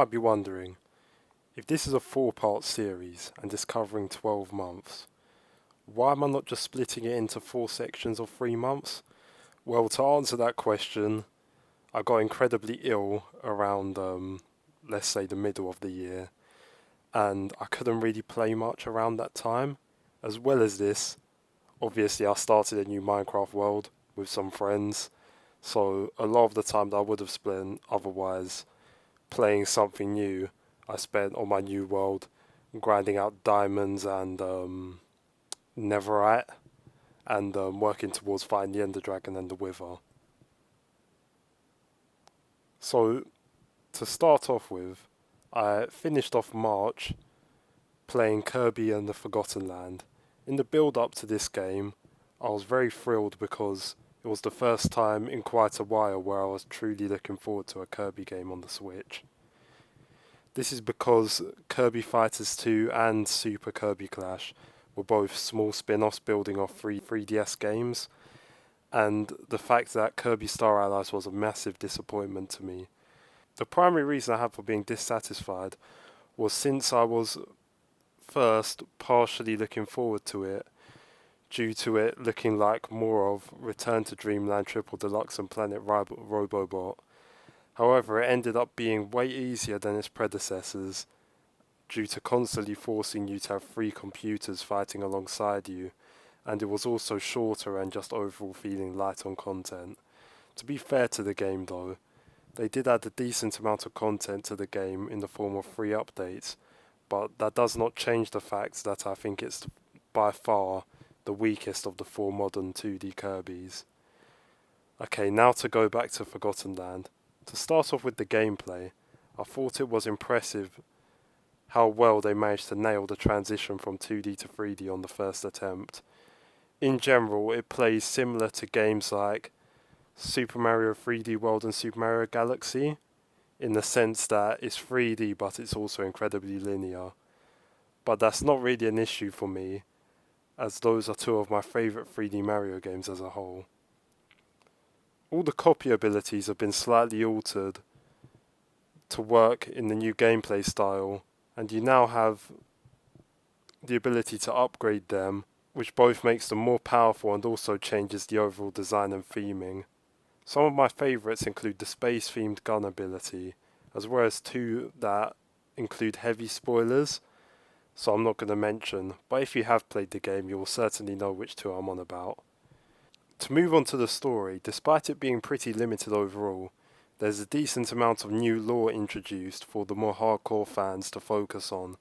might be wondering, if this is a 4-part series and is covering 12 months, why am I not just splitting it into 4 sections of 3 months? Well, to answer that question, I got incredibly ill around, let's say, the middle of the year, and I couldn't really play much around that time. As well as this, obviously I started a new Minecraft world with some friends, so a lot of the time that I would have spent otherwise playing something new, I spent on my new world grinding out diamonds and netherite and working towards fighting the Ender Dragon and the Wither. So, to start off with, I finished off March playing Kirby and the Forgotten Land. In the build up to this game, I was very thrilled because it was the first time in quite a while where I was truly looking forward to a Kirby game on the Switch. This is because Kirby Fighters 2 and Super Kirby Clash were both small spin-offs building off 3DS games, and the fact that Kirby Star Allies was a massive disappointment to me. The primary reason I had for being dissatisfied was since I was first partially looking forward to it, due to it looking like more of Return to Dreamland Triple Deluxe and Planet Robobot. However, it ended up being way easier than its predecessors, due to constantly forcing you to have 3 computers fighting alongside you, and it was also shorter and just overall feeling light on content. To be fair to the game though, they did add a decent amount of content to the game in the form of 3 updates, but that does not change the fact that I think it's by far the weakest of the 4 modern 2D Kirbys. Okay, now to go back to Forgotten Land. To start off with the gameplay, I thought it was impressive how well they managed to nail the transition from 2D to 3D on the first attempt. In general, it plays similar to games like Super Mario 3D World and Super Mario Galaxy, in the sense that it's 3D but it's also incredibly linear. But that's not really an issue for me, as those are 2 of my favourite 3D Mario games as a whole. All the copy abilities have been slightly altered to work in the new gameplay style, and you now have the ability to upgrade them, which both makes them more powerful and also changes the overall design and theming. Some of my favourites include the space-themed gun ability, as well as 2 that include heavy spoilers, so I'm not going to mention, but if you have played the game you will certainly know which 2 I'm on about. To move on to the story, despite it being pretty limited overall, there's a decent amount of new lore introduced for the more hardcore fans to focus on,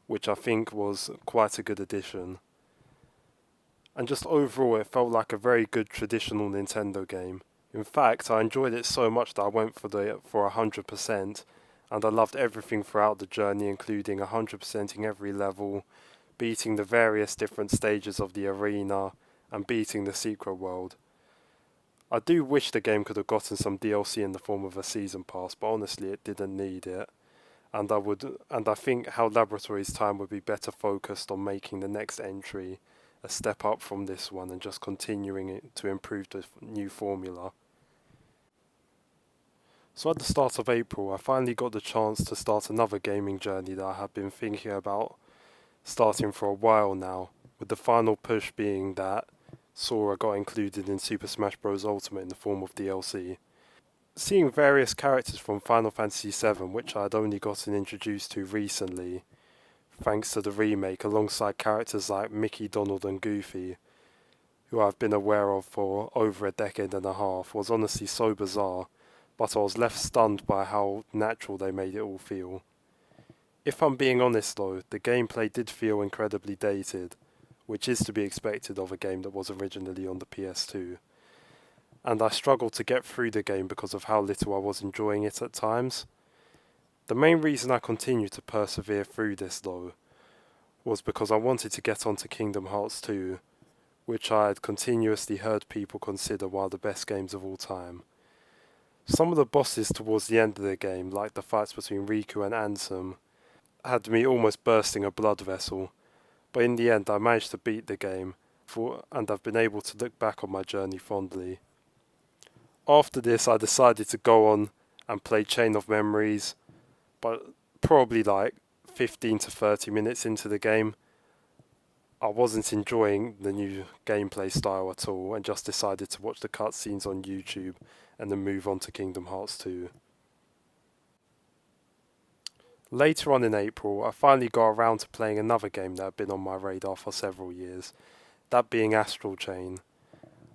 which I think was quite a good addition. And just overall it felt like a very good traditional Nintendo game. In fact, I enjoyed it so much that I went for 100%, and I loved everything throughout the journey, including 100%ing every level, beating the various different stages of the arena, and beating the secret world. I do wish the game could have gotten some DLC in the form of a season pass, but honestly it didn't need it, and I think HAL Laboratories' time would be better focused on making the next entry a step up from this one and just continuing it to improve the new formula. So at the start of April, I finally got the chance to start another gaming journey that I have been thinking about starting for a while now, with the final push being that Sora got included in Super Smash Bros. Ultimate in the form of DLC. Seeing various characters from Final Fantasy VII, which I had only gotten introduced to recently, thanks to the remake, alongside characters like Mickey, Donald and Goofy, who I've been aware of for over a decade and a half, was honestly so bizarre, but I was left stunned by how natural they made it all feel. If I'm being honest though, the gameplay did feel incredibly dated, which is to be expected of a game that was originally on the PS2, and I struggled to get through the game because of how little I was enjoying it at times. The main reason I continued to persevere through this though, was because I wanted to get onto Kingdom Hearts 2, which I had continuously heard people consider one of the best games of all time. Some of the bosses towards the end of the game, like the fights between Riku and Ansem, had me almost bursting a blood vessel, but in the end I managed to beat the game, and I've been able to look back on my journey fondly. After this I decided to go on and play Chain of Memories, but probably like 15 to 30 minutes into the game, I wasn't enjoying the new gameplay style at all and just decided to watch the cutscenes on YouTube and then move on to Kingdom Hearts 2. Later on in April, I finally got around to playing another game that had been on my radar for several years, that being Astral Chain.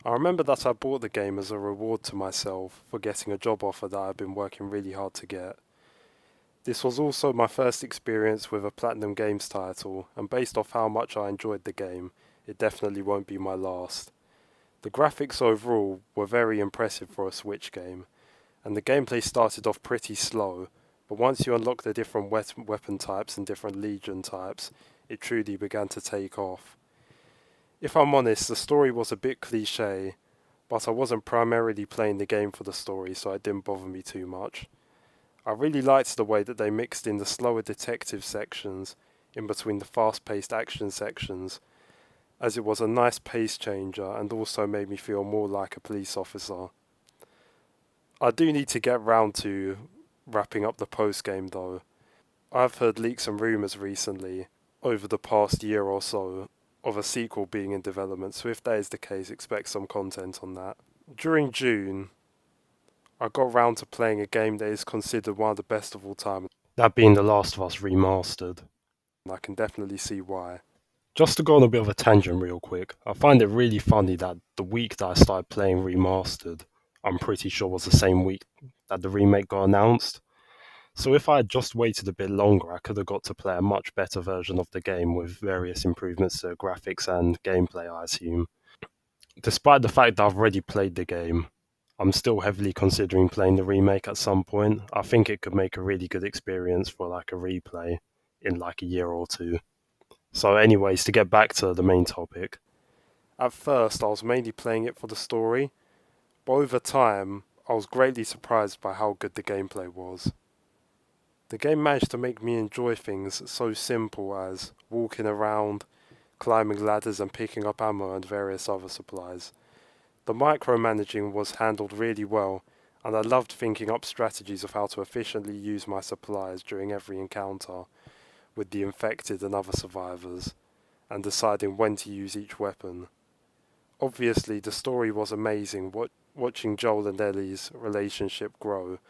I remember that I bought the game as a reward to myself for getting a job offer that I had been working really hard to get. This was also my first experience with a Platinum Games title, and based off how much I enjoyed the game, it definitely won't be my last. The graphics overall were very impressive for a Switch game, and the gameplay started off pretty slow, but once you unlock the different weapon types and different legion types, it truly began to take off. If I'm honest, the story was a bit cliche, but I wasn't primarily playing the game for the story, so it didn't bother me too much. I really liked the way that they mixed in the slower detective sections in between the fast-paced action sections, as it was a nice pace changer and also made me feel more like a police officer. I do need to get round to wrapping up the post-game though. I've heard leaks and rumours recently, over the past year or so, of a sequel being in development, so if that is the case, expect some content on that. During June, I got round to playing a game that is considered one of the best of all time, that being The Last of Us Remastered, and I can definitely see why. Just to go on a bit of a tangent real quick, I find it really funny that the week that I started playing Remastered, I'm pretty sure was the same week that the remake got announced. So if I had just waited a bit longer, I could have got to play a much better version of the game with various improvements to graphics and gameplay, I assume. Despite the fact that I've already played the game, I'm still heavily considering playing the remake at some point. I think it could make a really good experience for like a replay in like a year or two. So anyways, to get back to the main topic. At first, I was mainly playing it for the story, but over time, I was greatly surprised by how good the gameplay was. The game managed to make me enjoy things so simple as walking around, climbing ladders and picking up ammo and various other supplies. The micromanaging was handled really well, and I loved thinking up strategies of how to efficiently use my supplies during every encounter with the infected and other survivors, and deciding when to use each weapon. Obviously, the story was amazing, watching Joel and Ellie's relationship grow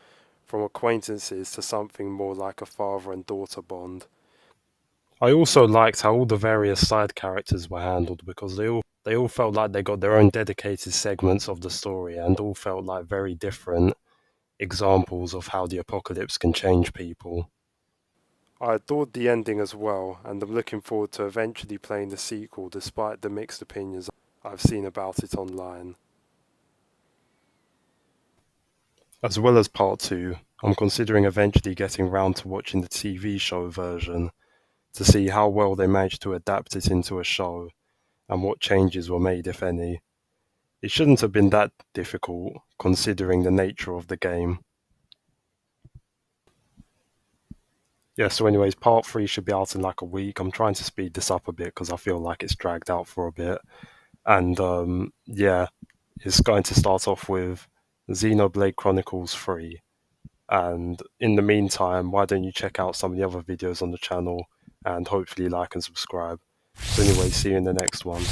from acquaintances to something more like a father and daughter bond. I also liked how all the various side characters were handled because they all felt like they got their own dedicated segments of the story and all felt like very different examples of how the apocalypse can change people. I adored the ending as well, and I'm looking forward to eventually playing the sequel despite the mixed opinions I've seen about it online. As well as part 2, I'm considering eventually getting round to watching the TV show version to see how well they managed to adapt it into a show and what changes were made, if any. It shouldn't have been that difficult, considering the nature of the game. Yeah, so anyways, part 3 should be out in like a week. I'm trying to speed this up a bit because I feel like it's dragged out for a bit. And yeah, it's going to start off with Xenoblade Chronicles 3. And in the meantime, why don't you check out some of the other videos on the channel and hopefully like and subscribe. So anyway, see you in the next one.